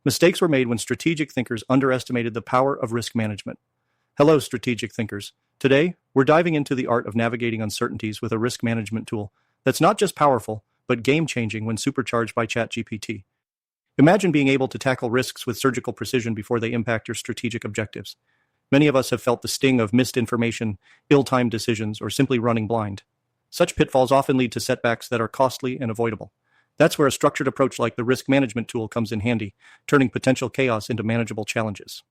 Mistakes were made when strategic thinkers underestimated the power of risk management. Hello, strategic thinkers. Today, we're diving into the art of navigating uncertainties with a risk management tool that's not just powerful, but game-changing when supercharged by ChatGPT. Imagine being able to tackle risks with surgical precision before they impact your strategic objectives. Many of us have felt the sting of missed information, ill-timed decisions, or simply running blind. Such pitfalls often lead to setbacks that are costly and avoidable. That's where a structured approach like the risk management tool comes in handy, turning potential chaos into manageable challenges.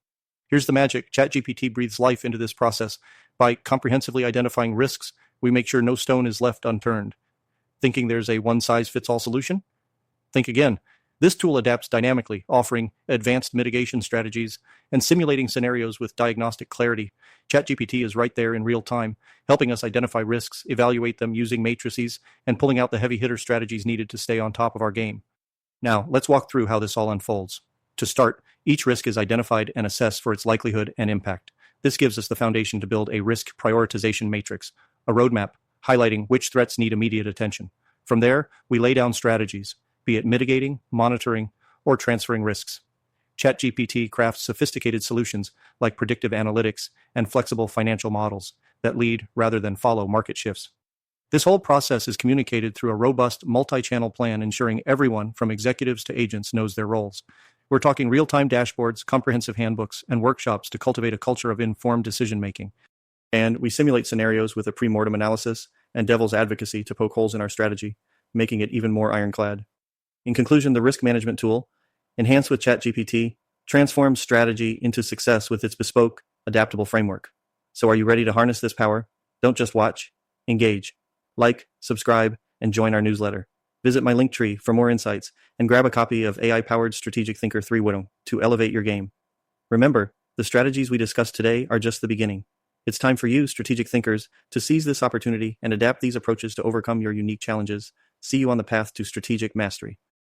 Here's the magic. ChatGPT breathes life into this process. By comprehensively identifying risks, we make sure no stone is left unturned. Thinking there's a one-size-fits-all solution? Think again. This tool adapts dynamically, offering advanced mitigation strategies and simulating scenarios with diagnostic clarity. ChatGPT is right there in real time, helping us identify risks, evaluate them using matrices, and pulling out the heavy hitter strategies needed to stay on top of our game. Now, let's walk through how this all unfolds. To start, each risk is identified and assessed for its likelihood and impact. This gives us the foundation to build a risk prioritization matrix, a roadmap highlighting which threats need immediate attention. From there, we lay down strategies, be it mitigating, monitoring, or transferring risks. ChatGPT crafts sophisticated solutions like predictive analytics and flexible financial models that lead rather than follow market shifts. This whole process is communicated through a robust multi-channel plan, ensuring everyone from executives to agents knows their roles. We're talking real-time dashboards, comprehensive handbooks, and workshops to cultivate a culture of informed decision-making. And we simulate scenarios with a pre-mortem analysis and devil's advocacy to poke holes in our strategy, making it even more ironclad. In conclusion, the risk management tool, enhanced with ChatGPT, transforms strategy into success with its bespoke, adaptable framework. So are you ready to harness this power? Don't just watch, engage. Like, subscribe, and join our newsletter. Visit my link tree for more insights and grab a copy of AI-powered Strategic Thinker 3.0 to elevate your game. Remember, the strategies we discussed today are just the beginning. It's time for you, strategic thinkers, to seize this opportunity and adapt these approaches to overcome your unique challenges. See you on the path to strategic mastery.